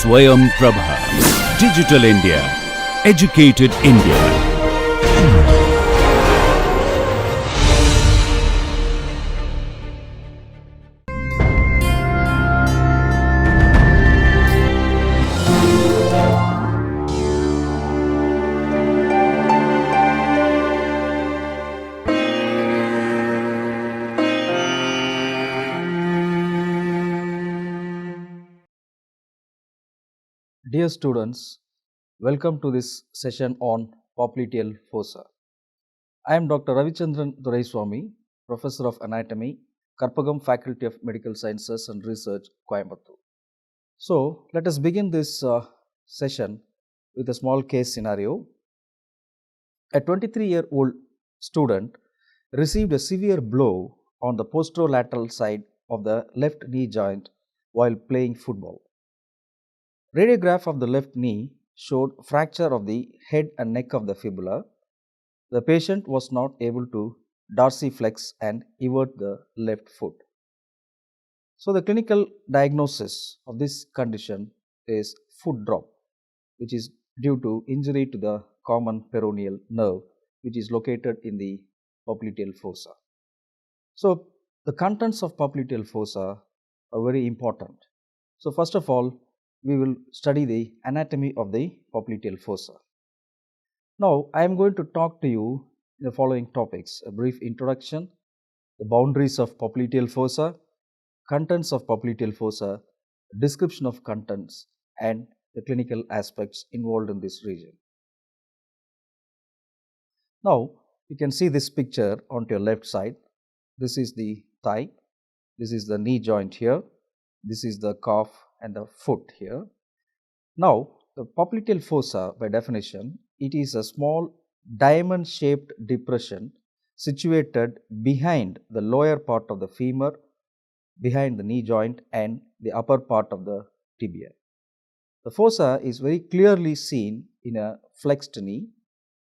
Swayam Prabha. Digital India. Educated India. Dear students, welcome to this session on Popliteal fossa. I am Dr. Ravichandran Duraiswamy, Professor of Anatomy, Karpagam Faculty of Medical Sciences and Research, Coimbatore. So, let us begin this session with a small case scenario. A 23-year-old student received a severe blow on the posterolateral side of the left knee joint while playing football. Radiograph of the left knee showed fracture of the head and neck of the fibula. The patient was not able to dorsiflex and evert the left foot. So, the clinical diagnosis of this condition is foot drop, which is due to injury to the common peroneal nerve, which is located in the popliteal fossa. So, the contents of popliteal fossa are very important. So, first of all, we will study the anatomy of the popliteal fossa. Now, I am going to talk to you in the following topics: a brief introduction, the boundaries of popliteal fossa, contents of popliteal fossa, description of contents, and the clinical aspects involved in this region. Now, you can see this picture on your left side. This is the thigh, this is the knee joint here, this is the calf and the foot here. Now, the popliteal fossa, by definition, it is a small diamond shaped depression situated behind the lower part of the femur, behind the knee joint and the upper part of the tibia. The fossa is very clearly seen in a flexed knee,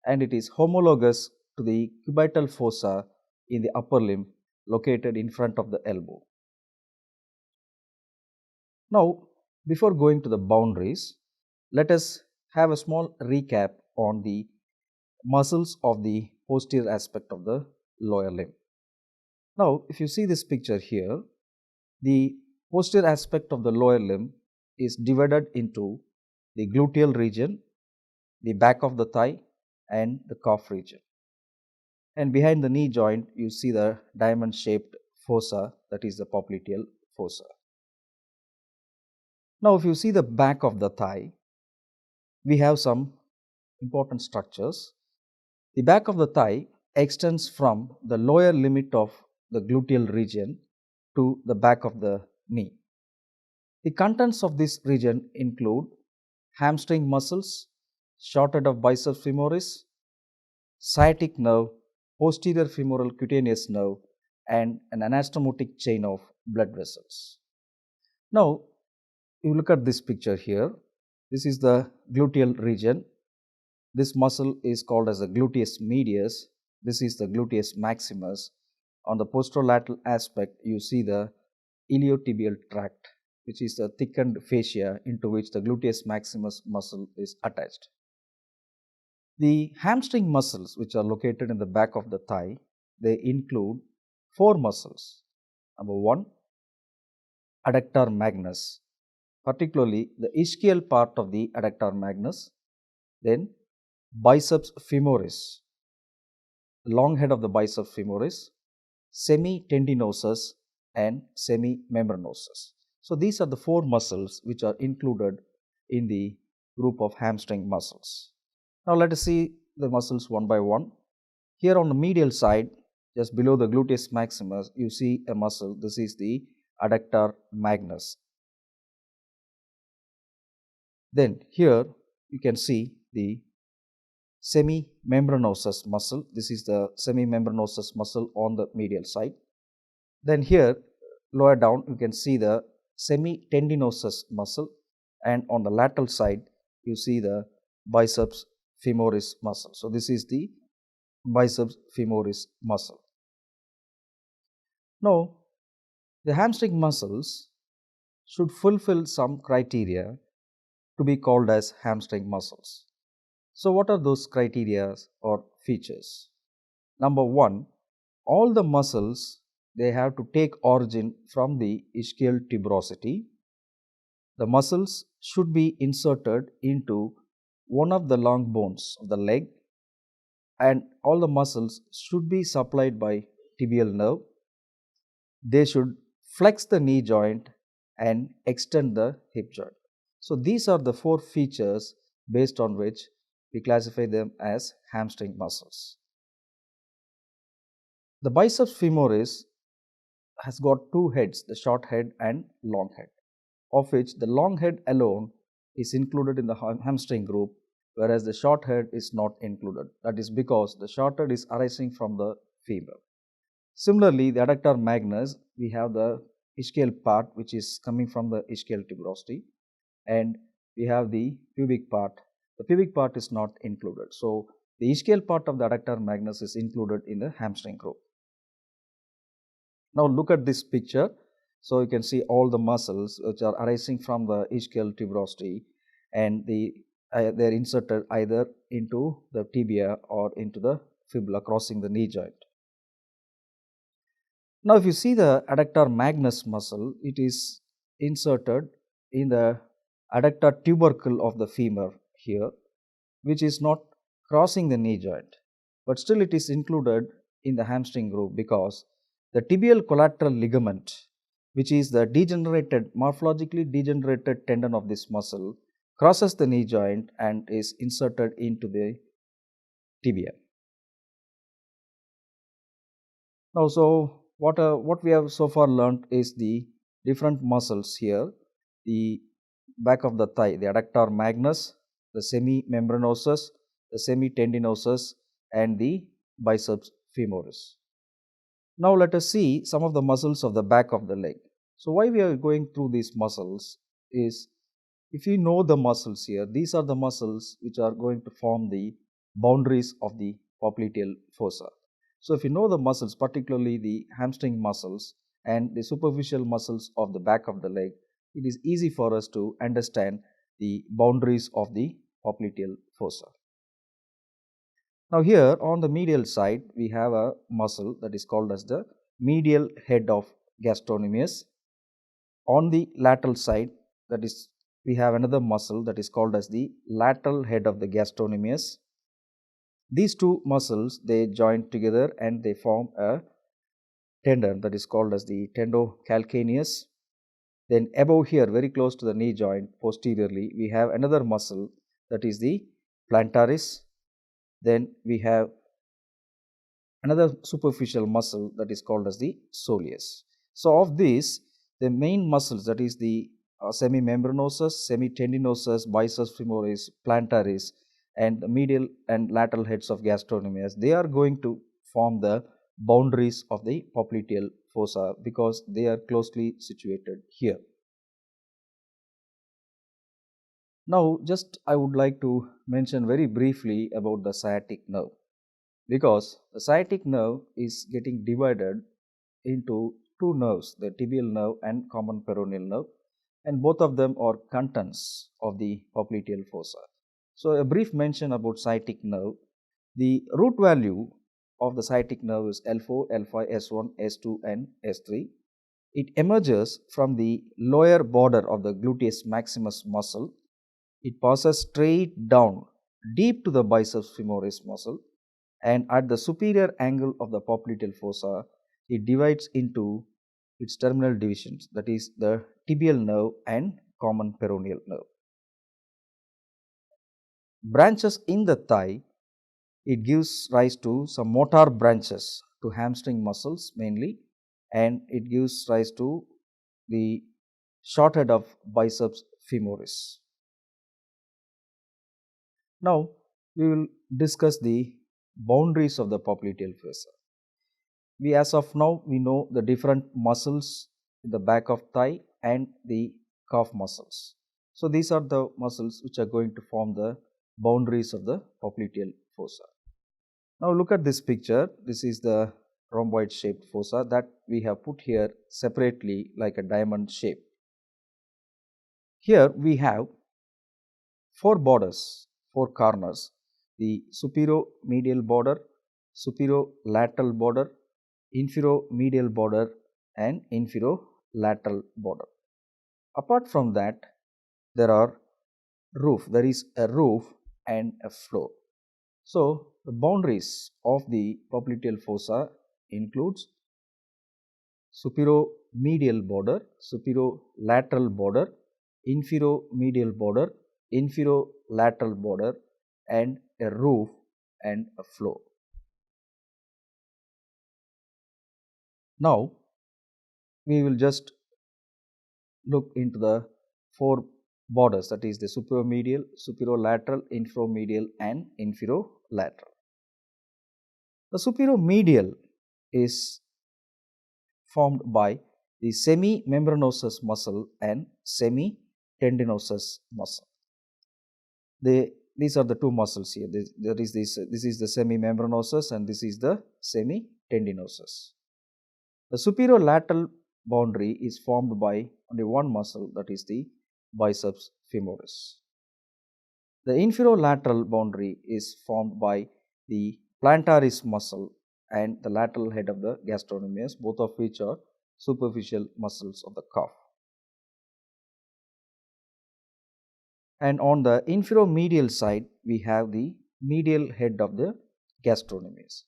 and it is homologous to the cubital fossa in the upper limb located in front of the elbow. Now, before going to the boundaries, let us have a small recap on the muscles of the posterior aspect of the lower limb. Now, if you see this picture here, the posterior aspect of the lower limb is divided into the gluteal region, the back of the thigh and the calf region. And behind the knee joint, you see the diamond shaped fossa, that is the popliteal fossa. Now, if you see the back of the thigh, we have some important structures. The back of the thigh extends from the lower limit of the gluteal region to the back of the knee. The contents of this region include hamstring muscles, short head of biceps femoris, sciatic nerve, posterior femoral cutaneous nerve, and an anastomotic chain of blood vessels. Now, you look at this picture here. This is the gluteal region. This muscle is called as the gluteus medius. This is the gluteus maximus. On the posterolateral aspect, you see the iliotibial tract, which is the thickened fascia into which the gluteus maximus muscle is attached. The hamstring muscles, which are located in the back of the thigh, they include four muscles. Number one, adductor magnus, particularly the ischial part of the adductor magnus, then biceps femoris, the long head of the biceps femoris, semitendinosus and semimembranosus. So, these are the four muscles which are included in the group of hamstring muscles. Now, let us see the muscles one by one. Here on the medial side, just below the gluteus maximus, you see a muscle. This is the adductor magnus. Then here you can see the semimembranosus muscle. This is the semimembranosus muscle on the medial side. Then here lower down you can see the semitendinosus muscle, and on the lateral side you see the biceps femoris muscle. So, this is the biceps femoris muscle. Now, the hamstring muscles should fulfill some criteria to be called as hamstring muscles. So what are those criteria or features? Number one, all the muscles, they have to take origin from the ischial tuberosity. The muscles should be inserted into one of the long bones of the leg, and all the muscles should be supplied by tibial nerve. They should flex the knee joint and extend the hip joint. So these are the four features based on which we classify them as hamstring muscles. The biceps femoris has got two heads, the short head and long head, of which the long head alone is included in the hamstring group, whereas the short head is not included. That is because the short head is arising from the femur. Similarly, the adductor magnus, we have the ischial part which is coming from the ischial tuberosity, and we have the pubic part. The pubic part is not included. So, the ischial part of the adductor magnus is included in the hamstring group. Now, look at this picture. So, you can see all the muscles which are arising from the ischial tuberosity, and they are inserted either into the tibia or into the fibula, crossing the knee joint. Now, if you see the adductor magnus muscle, it is inserted in the adductor tubercle of the femur here, which is not crossing the knee joint, but still it is included in the hamstring group because the tibial collateral ligament, which is the morphologically degenerated tendon of this muscle, crosses the knee joint and is inserted into the tibia. Now, so what we have so far learnt is the different muscles here, the back of the thigh, the adductor magnus, the semimembranosus, the semitendinosus, and the biceps femoris. Now let us see some of the muscles of the back of the leg. So why we are going through these muscles is, if you know the muscles here, these are the muscles which are going to form the boundaries of the popliteal fossa. So if you know the muscles, particularly the hamstring muscles and the superficial muscles of the back of the leg, it is easy for us to understand the boundaries of the popliteal fossa. Now here on the medial side, we have a muscle that is called as the medial head of gastrocnemius. On the lateral side, that is, we have another muscle that is called as the lateral head of the gastrocnemius. These two muscles, they join together and they form a tendon that is called as the tendocalcaneus. Then above here, very close to the knee joint, posteriorly, we have another muscle that is the plantaris. Then we have another superficial muscle that is called as the soleus. So of these, the main muscles, that is the semimembranosus, semitendinosus, biceps femoris, plantaris, and the medial and lateral heads of gastrocnemius, they are going to form the boundaries of the popliteal fossa because they are closely situated here. Now, just I would like to mention very briefly about the sciatic nerve, because the sciatic nerve is getting divided into two nerves, the tibial nerve and common peroneal nerve, and both of them are contents of the popliteal fossa. So, a brief mention about sciatic nerve. The root value of the sciatic nerve is L4, L5, S1, S2 and S3. It emerges from the lower border of the gluteus maximus muscle. It passes straight down deep to the biceps femoris muscle, and at the superior angle of the popliteal fossa, it divides into its terminal divisions, that is the tibial nerve and common peroneal nerve. Branches in the thigh, it gives rise to some motor branches to hamstring muscles mainly, and it gives rise to the short head of biceps femoris. Now, we will discuss the boundaries of the popliteal fossa. As of now, we know the different muscles in the back of thigh and the calf muscles. So, these are the muscles which are going to form the boundaries of the popliteal fossa. Now, look at this picture. This is the rhomboid shaped fossa that we have put here separately like a diamond shape. Here we have four borders, four corners: the superior-medial border, superior-lateral border, inferior-medial border, and inferior-lateral border. Apart from that, there are there is a roof and a floor. So, the boundaries of the popliteal fossa includes superior-medial border, superior-lateral border, inferior-medial border, inferior-lateral border, and a roof and a floor. Now, we will just look into the four borders, that is the superior-medial, superior-lateral, inferior-medial, and inferior-lateral. The superior-medial is formed by the semi-membranosus muscle and semi-tendinosus muscle. These are the two muscles here. This is the semi-membranosus and this is the semi-tendinosus. The superior lateral boundary is formed by only one muscle, that is the biceps femoris. The inferior lateral boundary is formed by the plantaris muscle and the lateral head of the gastrocnemius, both of which are superficial muscles of the calf. And on the inferior medial side, we have the medial head of the gastrocnemius.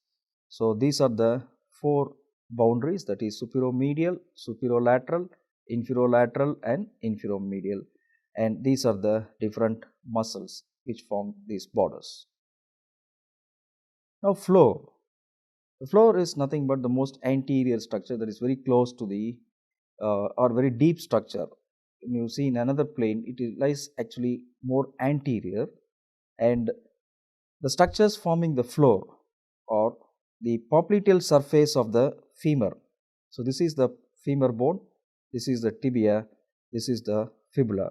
So, these are the four boundaries, that is superior medial, superior lateral, inferior lateral, and inferior medial, and these are the different muscles which form these borders. Now, floor. The floor is nothing but the most anterior structure that is very close to the or very deep structure. When you see in another plane, it lies actually more anterior, and the structures forming the floor are the popliteal surface of the femur. So, this is the femur bone, this is the tibia, this is the fibula,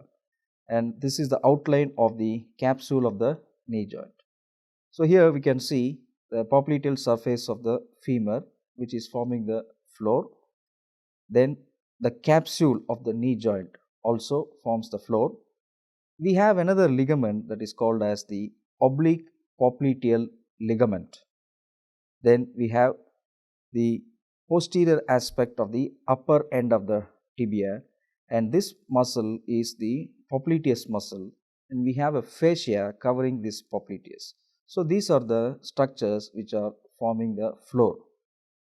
and this is the outline of the capsule of the knee joint. So, here we can see the popliteal surface of the femur, which is forming the floor. Then the capsule of the knee joint also forms the floor. We have another ligament that is called as the oblique popliteal ligament. Then we have the posterior aspect of the upper end of the tibia, and this muscle is the popliteus muscle, and we have a fascia covering this popliteus. So, these are the structures which are forming the floor,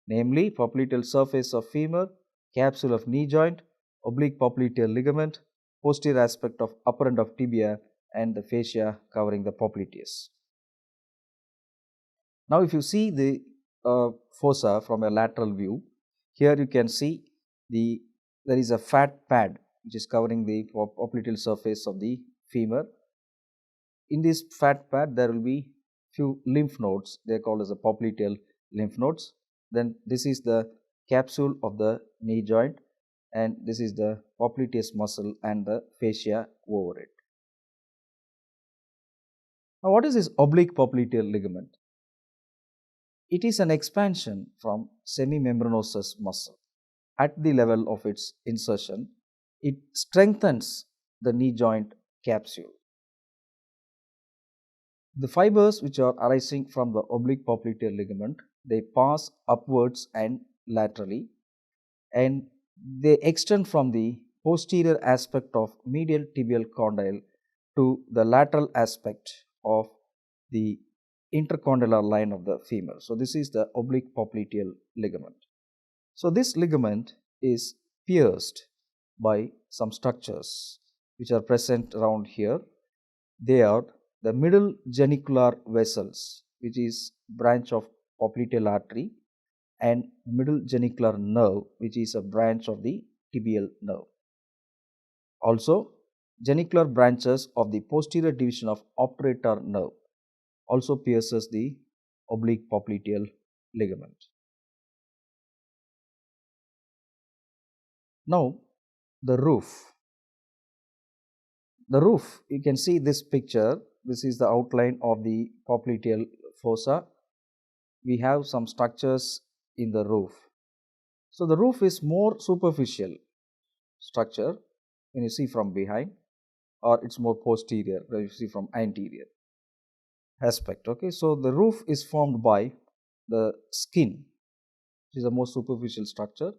namely popliteal surface of femur, capsule of knee joint, oblique popliteal ligament, posterior aspect of upper end of tibia, and the fascia covering the popliteus. Now, if you see the fossa from a lateral view, here you can see there is a fat pad which is covering the popliteal surface of the femur. In this fat pad, there will be few lymph nodes. They are called as the popliteal lymph nodes. Then this is the capsule of the knee joint, and this is the popliteus muscle and the fascia over it. Now, what is this oblique popliteal ligament? It is an expansion from semi-membranosus muscle. At the level of its insertion, it strengthens the knee joint capsule. The fibers which are arising from the oblique popliteal ligament, they pass upwards and laterally, and they extend from the posterior aspect of medial tibial condyle to the lateral aspect of the intercondylar line of the femur. So, this is the oblique popliteal ligament. So, this ligament is pierced by some structures which are present around here. They are the middle genicular vessels, which is branch of popliteal artery, and middle genicular nerve, which is a branch of the tibial nerve. Also, genicular branches of the posterior division of obturator nerve also pierces the oblique popliteal ligament. Now, the roof. The roof, you can see this picture. This is the outline of the popliteal fossa. We have some structures in the roof. So, the roof is more superficial structure when you see from behind. or it's more posterior, you see from anterior aspect. Okay, so the roof is formed by the skin, which is the most superficial structure,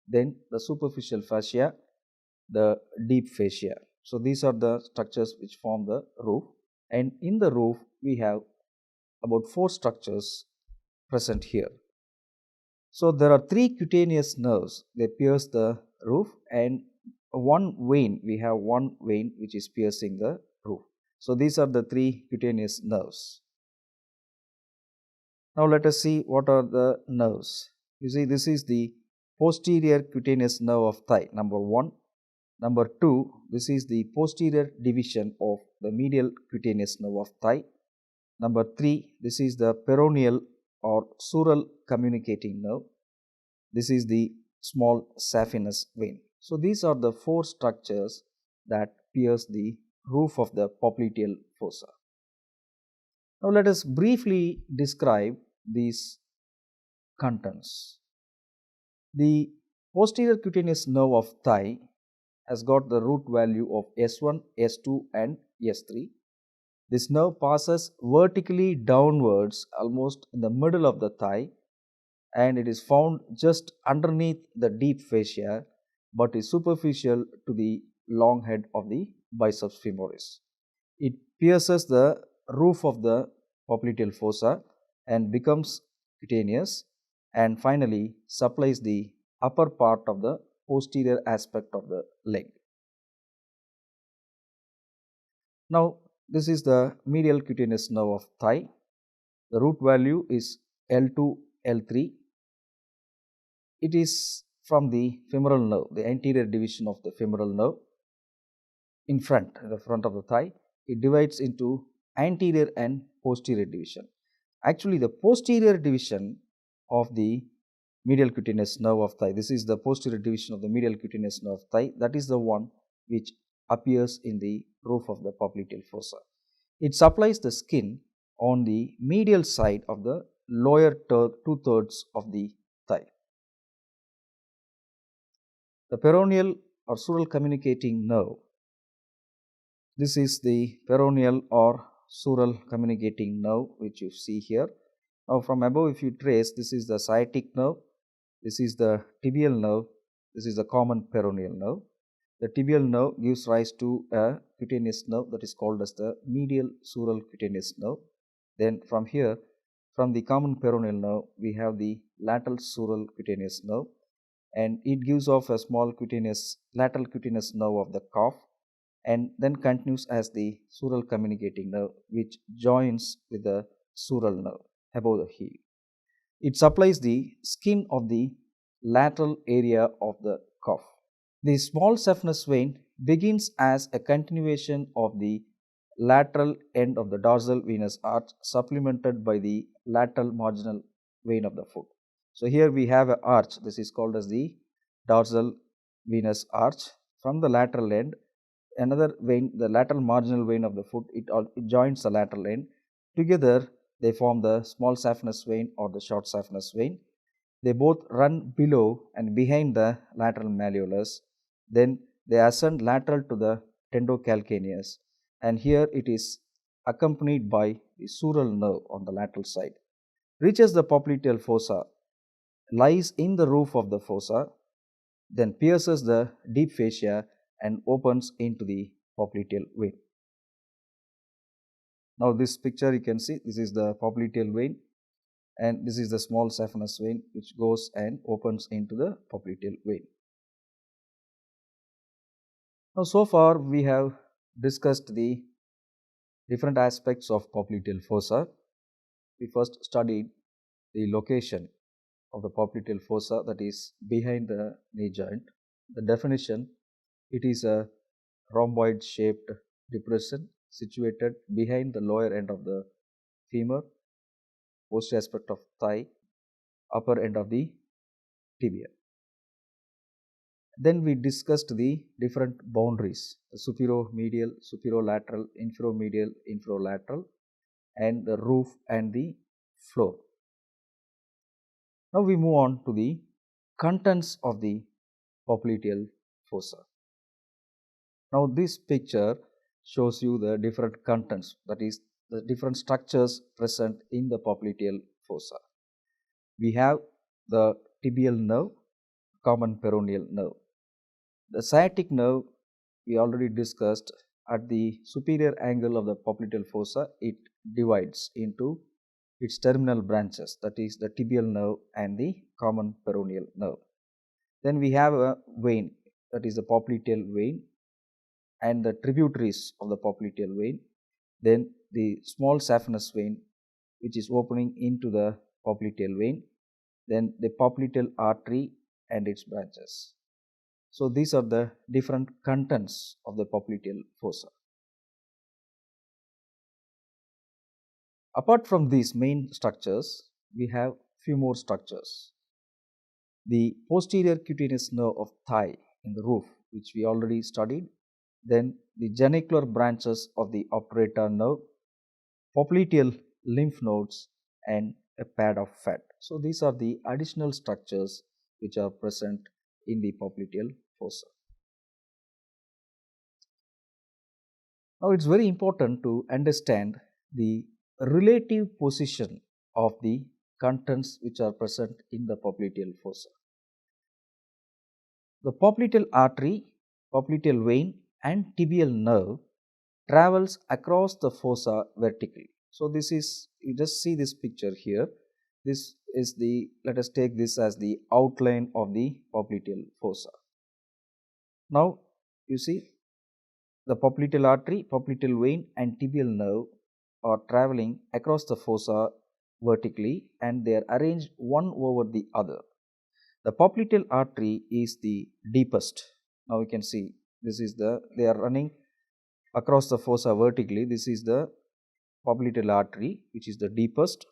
then the superficial fascia, the deep fascia. So these are the structures which form the roof, and in the roof we have about 4 structures present here. So there are 3 cutaneous nerves, they pierce the roof, and we have one vein which is piercing the roof. So these are the 3 cutaneous nerves. Now let us see what are the nerves. You see, this is the posterior cutaneous nerve of thigh, number 1. Number 2, this is the posterior division of the medial cutaneous nerve of thigh. Number 3, this is the peroneal or sural communicating nerve. This is the small saphenous vein. So these are the 4 structures that pierce the roof of the popliteal fossa. Now let us briefly describe these contents. The posterior cutaneous nerve of thigh has got the root value of S1, S2 and S3. This nerve passes vertically downwards almost in the middle of the thigh, and it is found just underneath the deep fascia but is superficial to the long head of the biceps femoris. It pierces the roof of the popliteal fossa and becomes cutaneous, and finally supplies the upper part of the posterior aspect of the leg. Now this is the medial cutaneous nerve of thigh. The root value is L2, L3. It is from the femoral nerve, the anterior division of the femoral nerve in the front of the thigh. It divides into anterior and posterior division. Actually, the posterior division of the medial cutaneous nerve of thigh, this is the posterior division of the medial cutaneous nerve of thigh, that is the one which appears in the roof of the popliteal fossa. It supplies the skin on the medial side of the lower 2/3 of the thigh. The peroneal or sural communicating nerve, this is the peroneal or sural communicating nerve which you see here. Now from above if you trace, this is the sciatic nerve, this is the tibial nerve, this is the common peroneal nerve. The tibial nerve gives rise to a cutaneous nerve that is called as the medial sural cutaneous nerve. Then from here, from the common peroneal nerve, we have the lateral sural cutaneous nerve, and it gives off a small lateral cutaneous nerve of the calf, and then continues as the sural communicating nerve which joins with the sural nerve above the heel. It supplies the skin of the lateral area of the calf. The small saphenous vein begins as a continuation of the lateral end of the dorsal venous arch, supplemented by the lateral marginal vein of the foot. So here we have an arch, this is called as the dorsal venous arch. From the lateral end, another vein, the lateral marginal vein of the foot, it joins the lateral end. Together they form the small saphenous vein or the short saphenous vein. They both run below and behind the lateral malleolus. Then they ascend lateral to the tendocalcaneus, and here it is accompanied by the sural nerve on the lateral side. Reaches the popliteal fossa, lies in the roof of the fossa, then pierces the deep fascia and opens into the popliteal vein. Now this picture you can see, this is the popliteal vein, and this is the small saphenous vein which goes and opens into the popliteal vein. Now so far we have discussed the different aspects of popliteal fossa. We first studied the location of the popliteal fossa, that is behind the knee joint. The definition, it is a rhomboid shaped depression situated behind the lower end of the femur, posterior aspect of thigh, upper end of the tibia. Then we discussed the different boundaries, the superomedial, superolateral, infromedial, infrolateral, and the roof and the floor. Now we move on to the contents of the popliteal fossa. Now this picture shows you the different contents, that is the different structures present in the popliteal fossa. We have the tibial nerve, common peroneal nerve. The sciatic nerve we already discussed. At the superior angle of the popliteal fossa, it divides into its terminal branches, that is the tibial nerve and the common peroneal nerve. Then we have a vein, that is the popliteal vein and the tributaries of the popliteal vein. Then the small saphenous vein, which is opening into the popliteal vein. Then the popliteal artery and its branches. So these are the different contents of the popliteal fossa. Apart from these main structures, we have few more structures. The posterior cutaneous nerve of thigh in the roof, which we already studied. Then the genicular branches of the obturator nerve, popliteal lymph nodes, and a pad of fat. So these are the additional structures which are present in the popliteal fossa. Now it's very important to understand the relative position of the contents which are present in the popliteal fossa. The popliteal artery, popliteal vein and tibial nerve travels across the fossa vertically. So this is, you just see this picture here. This is the, let us take this as the outline of the popliteal fossa. Now you see the popliteal artery, popliteal vein and tibial nerve are traveling across the fossa vertically and they are arranged one over the other. The popliteal artery is the deepest. Now you can see this is the, they are running across the fossa vertically. This is the popliteal artery, which is the deepest.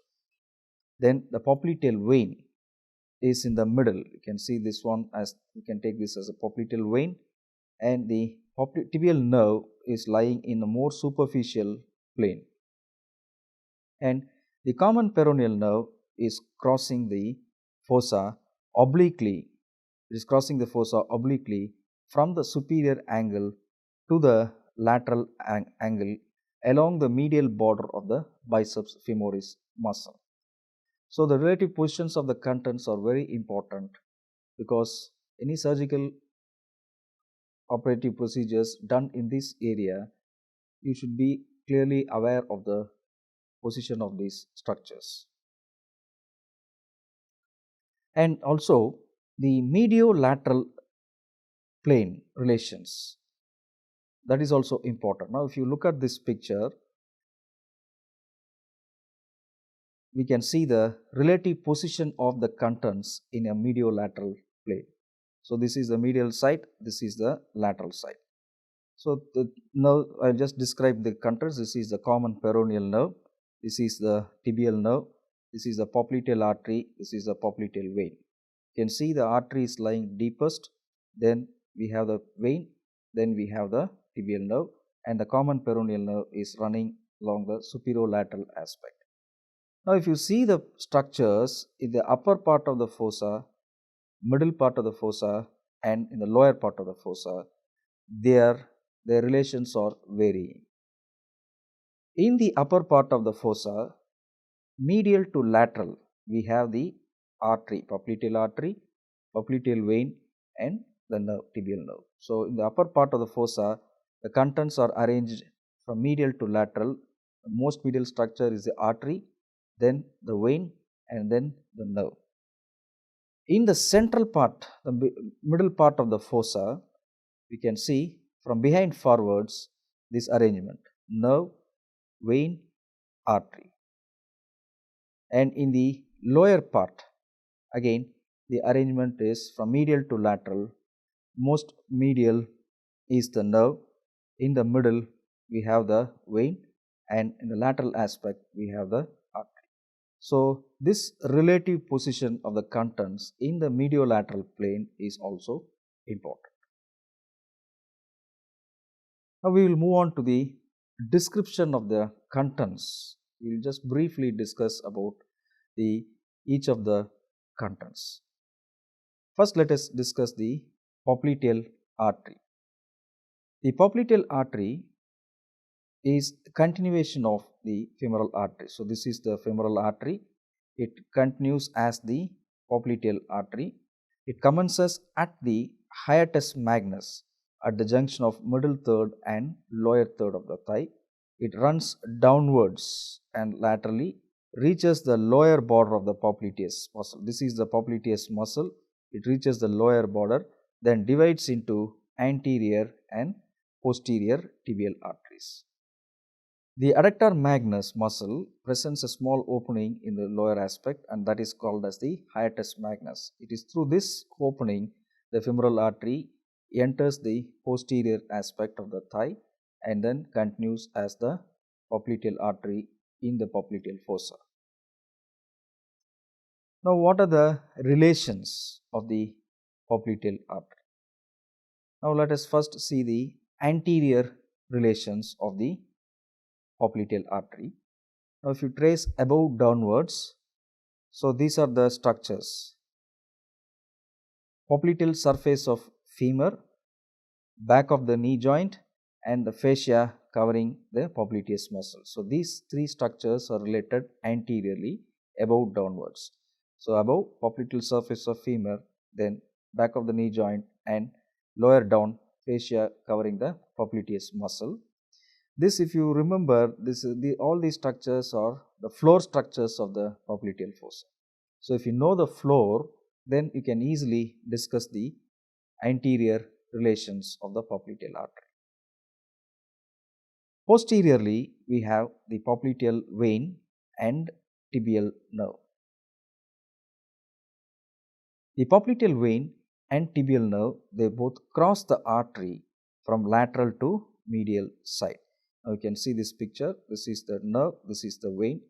Then the popliteal vein is in the middle. You can see this one as, you can take this as a popliteal vein, and the tibial nerve is lying in a more superficial plane. And the common peroneal nerve is crossing the fossa obliquely. It is crossing the fossa obliquely from the superior angle to the lateral angle along the medial border of the biceps femoris muscle. So the relative positions of the contents are very important, because any surgical operative procedures done in this area, you should be clearly aware of the position of these structures. And also the mediolateral plane relations, that is also important. Now if you look at this picture, we can see the relative position of the contents in a mediolateral plane. So this is the medial side, this is the lateral side. So now I just describe the contents. This is the common peroneal nerve, this is the tibial nerve, this is the popliteal artery, this is the popliteal vein. You can see the artery is lying deepest, then we have the vein, then we have the tibial nerve, and the common peroneal nerve is running along the superolateral aspect. Now if you see the structures in the upper part of the fossa, middle part of the fossa and in the lower part of the fossa, their relations are varying. In the upper part of the fossa, medial to lateral, we have the artery, popliteal vein and the nerve, tibial nerve. So in the upper part of the fossa, the contents are arranged from medial to lateral. The most medial structure is the artery, then the vein and then the nerve. In the central part, the middle part of the fossa, we can see from behind forwards this arrangement: nerve, vein, artery. And in the lower part, again the arrangement is from medial to lateral. Most medial is the nerve, in the middle we have the vein, and in the lateral aspect we have the artery. So this relative position of the contents in the mediolateral plane is also important. Now we will move on to the description of the contents. We will just briefly discuss about each of the contents. First, let us discuss the popliteal artery. The popliteal artery is the continuation of the femoral artery. So this is the femoral artery. It continues as the popliteal artery. It commences at the hiatus magnus at the junction of middle third and lower third of the thigh. It runs downwards and laterally, reaches the lower border of the popliteus muscle. This is the popliteus muscle. It reaches the lower border, then divides into anterior and posterior tibial arteries. The adductor magnus muscle presents a small opening in the lower aspect, and that is called as the hiatus magnus. It is through this opening the femoral artery enters the posterior aspect of the thigh and then continues as the popliteal artery in the popliteal fossa. Now, what are the relations of the popliteal artery? Now, let us first see the anterior relations of the popliteal artery. Now, if you trace above downwards, so these are the structures: popliteal surface of femur, back of the knee joint, and the fascia covering the popliteus muscle. So these three structures are related anteriorly, above downwards. So above, popliteal surface of femur, then back of the knee joint, and lower down, fascia covering the popliteus muscle. This, if you remember, all these structures are the floor structures of the popliteal fossa. So if you know the floor, then you can easily discuss the anterior relations of the popliteal artery. Posteriorly, we have the popliteal vein and tibial nerve. The popliteal vein and tibial nerve, they both cross the artery from lateral to medial side. Now you can see this picture. This is the nerve, this is the vein.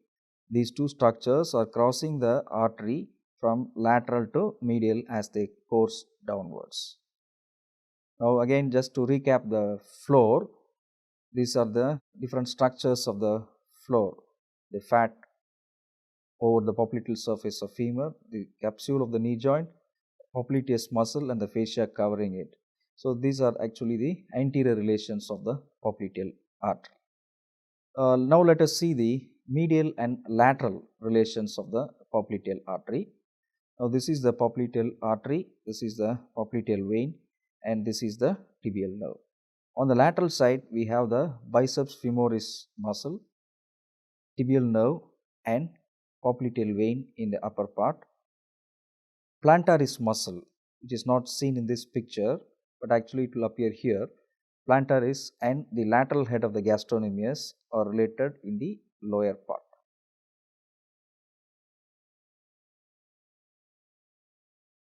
These two structures are crossing the artery from lateral to medial as they course downwards. Now again, just to recap the floor, these are the different structures of the floor: the fat over the popliteal surface of femur, the capsule of the knee joint, popliteus muscle, and the fascia covering it. So these are actually the anterior relations of the popliteal artery. Now let us see the medial and lateral relations of the popliteal artery. Now this is the popliteal artery, this is the popliteal vein, and this is the tibial nerve. On the lateral side, we have the biceps femoris muscle, tibial nerve, and popliteal vein in the upper part. Plantaris muscle, which is not seen in this picture, but actually it will appear here. Plantaris and the lateral head of the gastrocnemius are related in the lower part.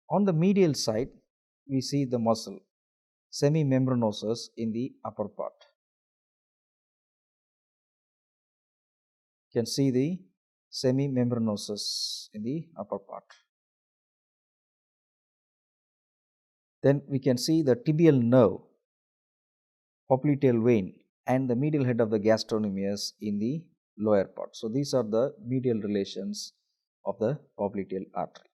On the medial side, we see the muscle semimembranosus in the upper part. You can see the semimembranosus in the upper part. Then we can see the tibial nerve, popliteal vein, and the medial head of the gastrocnemius in the lower part. So these are the medial relations of the popliteal artery.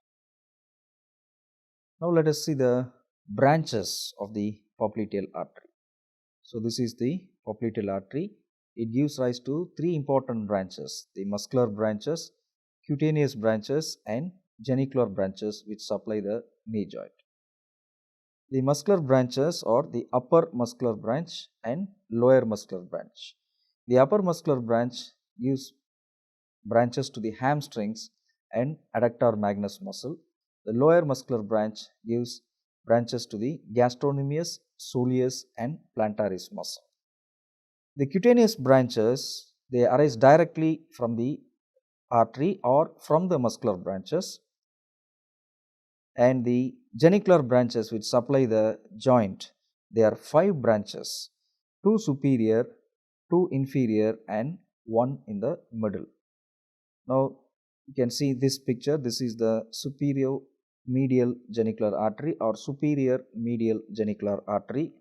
Now let us see the branches of the popliteal artery. So this is the popliteal artery. It gives rise to three important branches: the muscular branches, cutaneous branches, and genicular branches, which supply the knee joint. The muscular branches are the upper muscular branch and lower muscular branch. The upper muscular branch gives branches to the hamstrings and adductor magnus muscle. The lower muscular branch gives branches to the gastrocnemius, soleus, and plantaris muscle. The cutaneous branches, they arise directly from the artery or from the muscular branches, and the genicular branches which supply the joint, there are 5 branches: 2 superior, 2 inferior, and 1 in the middle. Now you can see this picture. This is the superior medial genicular artery or superior medial genicular artery.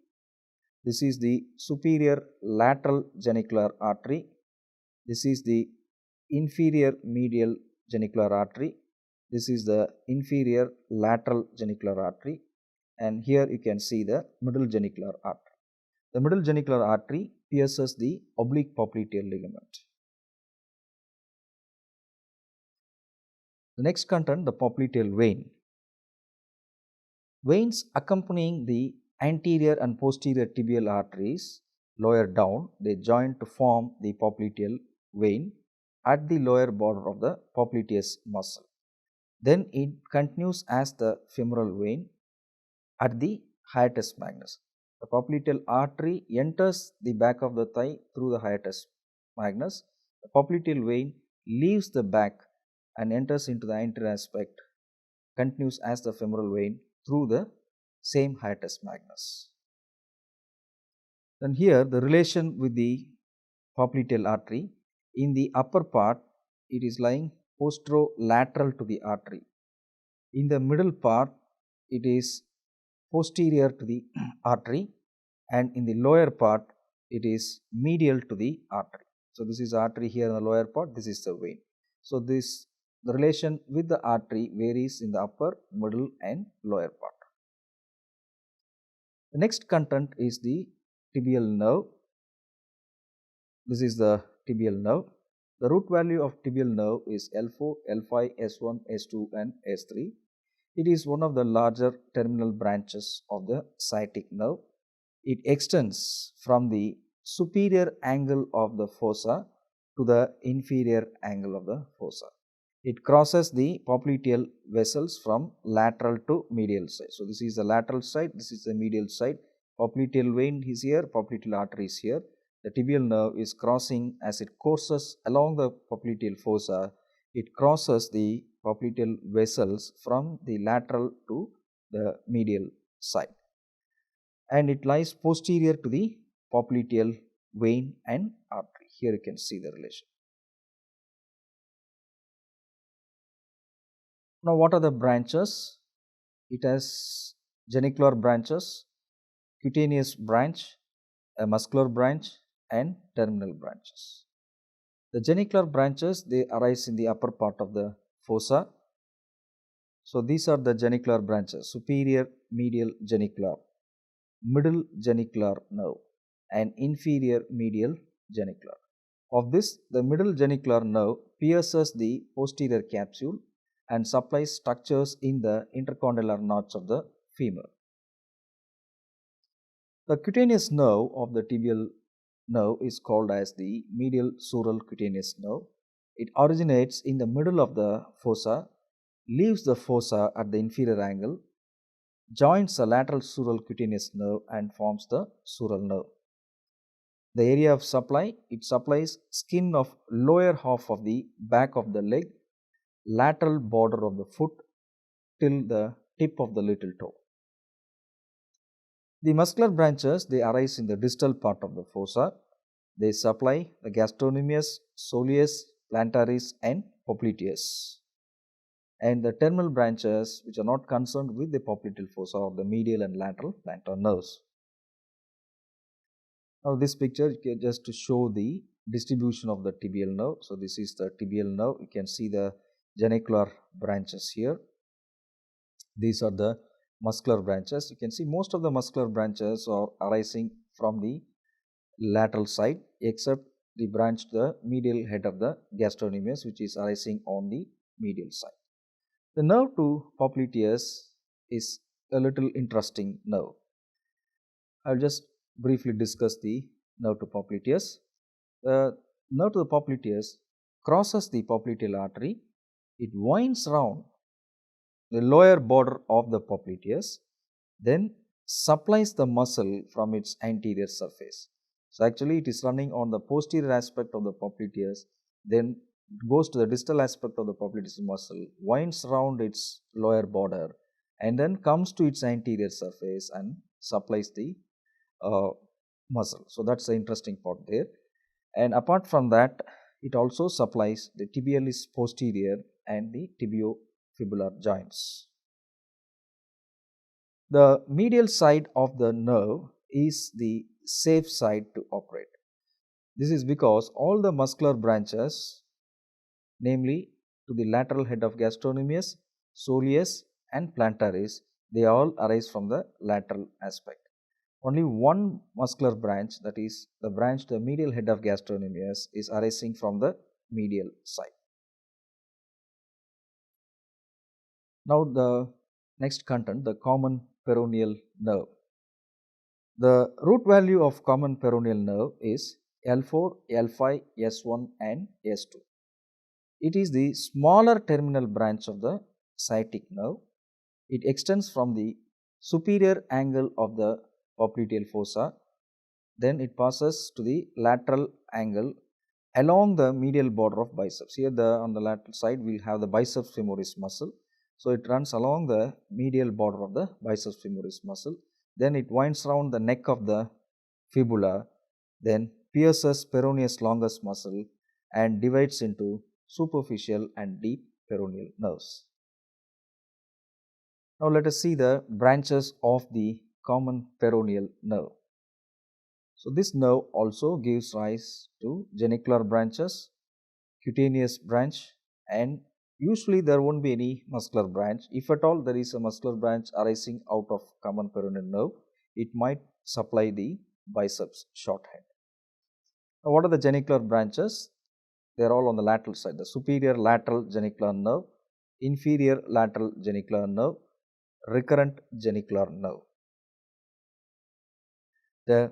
This is the superior lateral genicular artery. This is the inferior medial genicular artery. This is the inferior lateral genicular artery, and here you can see the middle genicular artery. The middle genicular artery pierces the oblique popliteal ligament. The next content, the popliteal vein. Veins accompanying the anterior and posterior tibial arteries lower down, they join to form the popliteal vein at the lower border of the popliteus muscle. Then it continues as the femoral vein at the hiatus magnus. The popliteal artery enters the back of the thigh through the hiatus magnus. The popliteal vein leaves the back and enters into the anterior aspect, continues as the femoral vein through the same hiatus magnus. Then here the relation with the popliteal artery, in the upper part it is lying posterolateral to the artery. In the middle part it is posterior to the artery, and in the lower part it is medial to the artery. So this is artery here in the lower part, this is the vein. So the relation with the artery varies in the upper, middle and lower part. The next content is the tibial nerve. This is the tibial nerve. The root value of tibial nerve is L4, L5, S1, S2 and S3. It is one of the larger terminal branches of the sciatic nerve. It extends from the superior angle of the fossa to the inferior angle of the fossa. It crosses the popliteal vessels from lateral to medial side. So this is the lateral side, this is the medial side. Popliteal vein is here, popliteal artery is here. The tibial nerve is crossing as it courses along the popliteal fossa. It crosses the popliteal vessels from the lateral to the medial side, and it lies posterior to the popliteal vein and artery. Here you can see the relation. Now what are the branches? It has genicular branches, cutaneous branch, a muscular branch and terminal branches. The genicular branches, they arise in the upper part of the fossa. So these are the genicular branches: superior medial genicular, middle genicular nerve and inferior medial genicular. Of this, the middle genicular nerve pierces the posterior capsule and supplies structures in the intercondylar notch of the femur. The cutaneous nerve of the tibial nerve is called as the medial sural cutaneous nerve. It originates in the middle of the fossa, leaves the fossa at the inferior angle, joins the lateral sural cutaneous nerve and forms the sural nerve. The area of supply, it supplies skin of lower half of the back of the leg, lateral border of the foot till the tip of the little toe. The muscular branches, they arise in the distal part of the fossa. They supply the gastrocnemius, soleus, plantaris and popliteus. And the terminal branches which are not concerned with the popliteal fossa or the medial and lateral plantar nerves. Now this picture just to show the distribution of the tibial nerve. So this is the tibial nerve. You can see the genicular branches here. These are the muscular branches. You can see most of the muscular branches are arising from the lateral side, except the branch to the medial head of the gastrocnemius, which is arising on the medial side. The nerve to popliteus is a little interesting nerve. I will just briefly discuss the nerve to popliteus. The nerve to the popliteus crosses the popliteal artery. It winds round the lower border of the popliteus, then supplies the muscle from its anterior surface. So actually it is running on the posterior aspect of the popliteus, then goes to the distal aspect of the popliteus muscle, winds around its lower border and then comes to its anterior surface and supplies the muscle. So that's the interesting part there. And apart from that, it also supplies the tibialis posterior and the tibiofibular joints. The medial side of the nerve is the safe side to operate. This is because all the muscular branches, namely to the lateral head of gastrocnemius, soleus and plantaris, they all arise from the lateral aspect. only one muscular branch, that is the branch, the medial head of gastrocnemius, is arising from the medial side. Now the next content, the common peroneal nerve. The root value of common peroneal nerve is L4, L5, S1 and S2. It is the smaller terminal branch of the sciatic nerve. It extends from the superior angle of the popliteal fossa, then it passes to the lateral angle along the medial border of biceps. Here on the lateral side we will have the biceps femoris muscle. So it runs along the medial border of the biceps femoris muscle. Then it winds around the neck of the fibula, then pierces peroneus longus muscle and divides into superficial and deep peroneal nerves. Now let us see the branches of the common peroneal nerve. So this nerve also gives rise to genicular branches, cutaneous branch, and usually there won't be any muscular branch. If at all there is a muscular branch arising out of common peroneal nerve, it might supply the biceps shorthand. Now what are the genicular branches? They are all on the lateral side. The superior lateral genicular nerve, inferior lateral genicular nerve, recurrent genicular nerve. The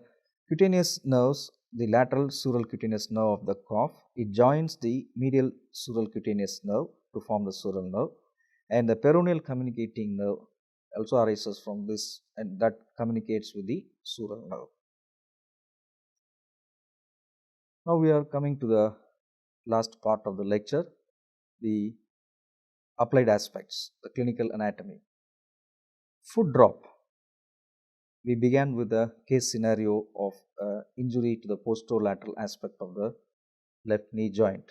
cutaneous nerves, the lateral sural cutaneous nerve of the calf, it joins the medial sural cutaneous nerve to form the sural nerve, and the peroneal communicating nerve also arises from this, and that communicates with the sural nerve. Now we are coming to the last part of the lecture, the applied aspects, the clinical anatomy. Foot drop. We began with the case scenario of injury to the posterolateral aspect of the left knee joint.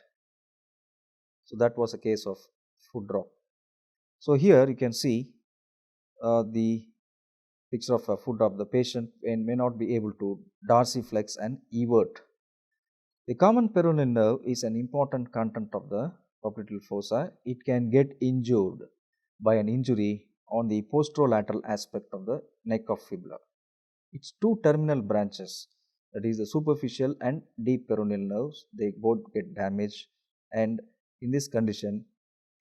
So that was a case of foot drop. So here you can see the picture of a foot drop. The patient may not be able to dorsiflex and evert. The common peroneal nerve is an important content of the popliteal fossa. It can get injured by an injury on the posterolateral aspect of the neck of fibula. Its two terminal branches, that is the superficial and deep peroneal nerves, they both get damaged, and in this condition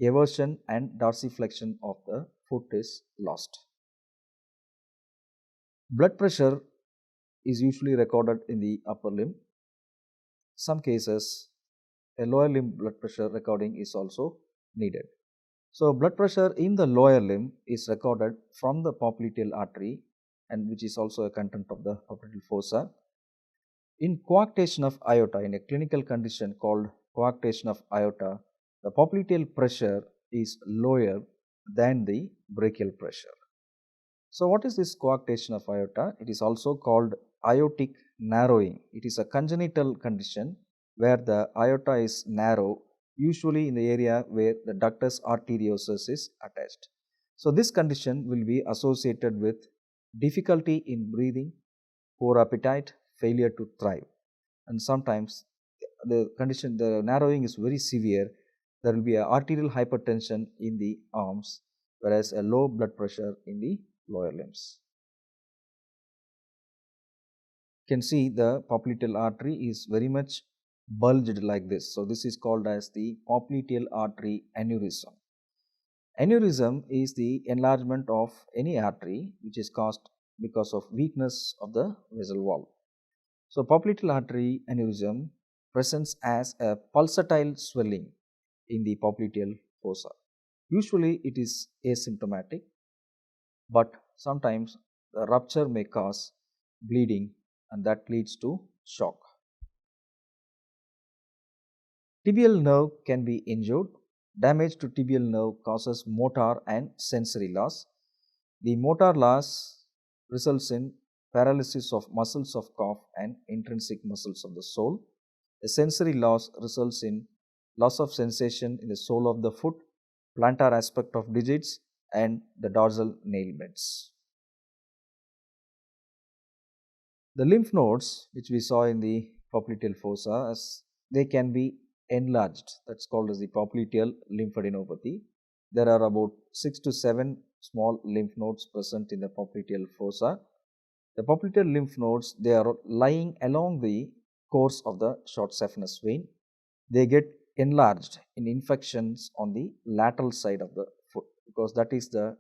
eversion and dorsiflexion of the foot is lost. Blood pressure is usually recorded in the upper limb. Some cases a lower limb blood pressure recording is also needed. So blood pressure in the lower limb is recorded from the popliteal artery, and which is also a content of the popliteal fossa. In coarctation of aorta, in a clinical condition called coarctation of aorta, the popliteal pressure is lower than the brachial pressure. So what is this coarctation of aorta? It is also called aortic narrowing. It is a congenital condition where the aorta is narrow, usually in the area where the ductus arteriosus is attached. So this condition will be associated with difficulty in breathing, poor appetite, failure to thrive, and sometimes the narrowing is very severe. There will be a arterial hypertension in the arms, whereas a low blood pressure in the lower limbs. You can see the popliteal artery is very much bulged like this. So this is called as the popliteal artery aneurysm. Aneurysm is the enlargement of any artery which is caused because of weakness of the vessel wall. So popliteal artery aneurysm presents as a pulsatile swelling in the popliteal fossa. Usually it is asymptomatic, but sometimes the rupture may cause bleeding, and that leads to shock. Tibial nerve can be injured. Damage to tibial nerve causes motor and sensory loss. The motor loss results in paralysis of muscles of calf and intrinsic muscles of the sole. The sensory loss results in loss of sensation in the sole of the foot, plantar aspect of digits, and the dorsal nail beds. The lymph nodes, which we saw in the popliteal fossa, they can be enlarged. That's called as the popliteal lymphadenopathy. There are about 6 to 7 small lymph nodes present in the popliteal fossa. The popliteal lymph nodes, they are lying along the course of the short saphenous vein. They get enlarged in infections on the lateral side of the foot because that is the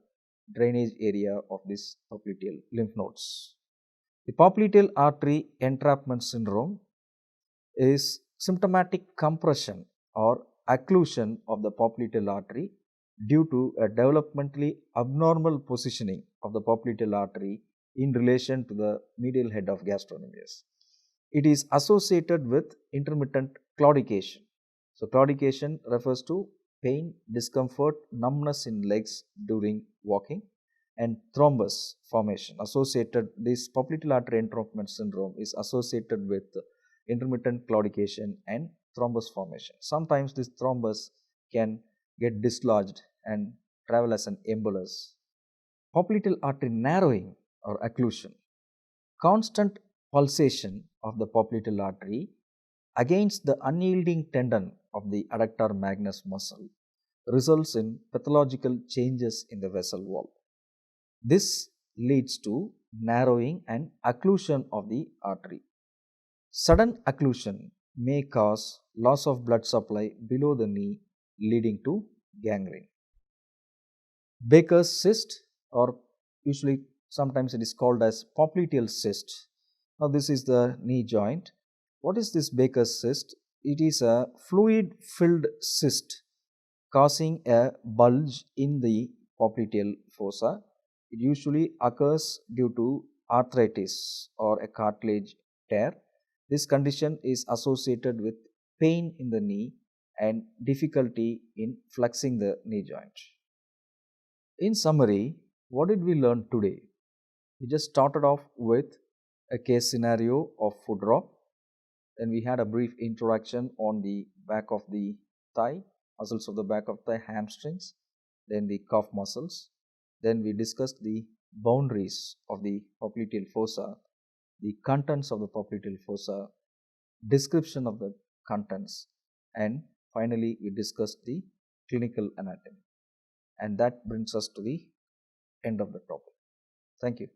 drainage area of this popliteal lymph nodes. The popliteal artery entrapment syndrome is symptomatic compression or occlusion of the popliteal artery due to a developmentally abnormal positioning of the popliteal artery in relation to the medial head of gastrocnemius. It is associated with intermittent claudication. So, claudication refers to pain, discomfort, numbness in legs during walking, and thrombus formation associated. This popliteal artery entrapment syndrome is associated with intermittent claudication and thrombus formation. Sometimes this thrombus can get dislodged and travel as an embolus. Popliteal artery narrowing or occlusion. Constant pulsation of the popliteal artery against the unyielding tendon of the adductor magnus muscle results in pathological changes in the vessel wall. This leads to narrowing and occlusion of the artery. Sudden occlusion may cause loss of blood supply below the knee, leading to gangrene. Baker's cyst, or usually sometimes it is called as popliteal cyst. Now this is the knee joint. What is this Baker's cyst? It is a fluid filled cyst causing a bulge in the popliteal fossa. It usually occurs due to arthritis or a cartilage tear. This condition is associated with pain in the knee and difficulty in flexing the knee joint. In summary, what did we learn today? We just started off with a case scenario of foot drop. Then we had a brief introduction on the back of the thigh, muscles of the back of the hamstrings, then the calf muscles. Then we discussed the boundaries of the popliteal fossa, the contents of the popliteal fossa, description of the contents, and finally we discussed the clinical anatomy. And that brings us to the end of the topic. Thank you.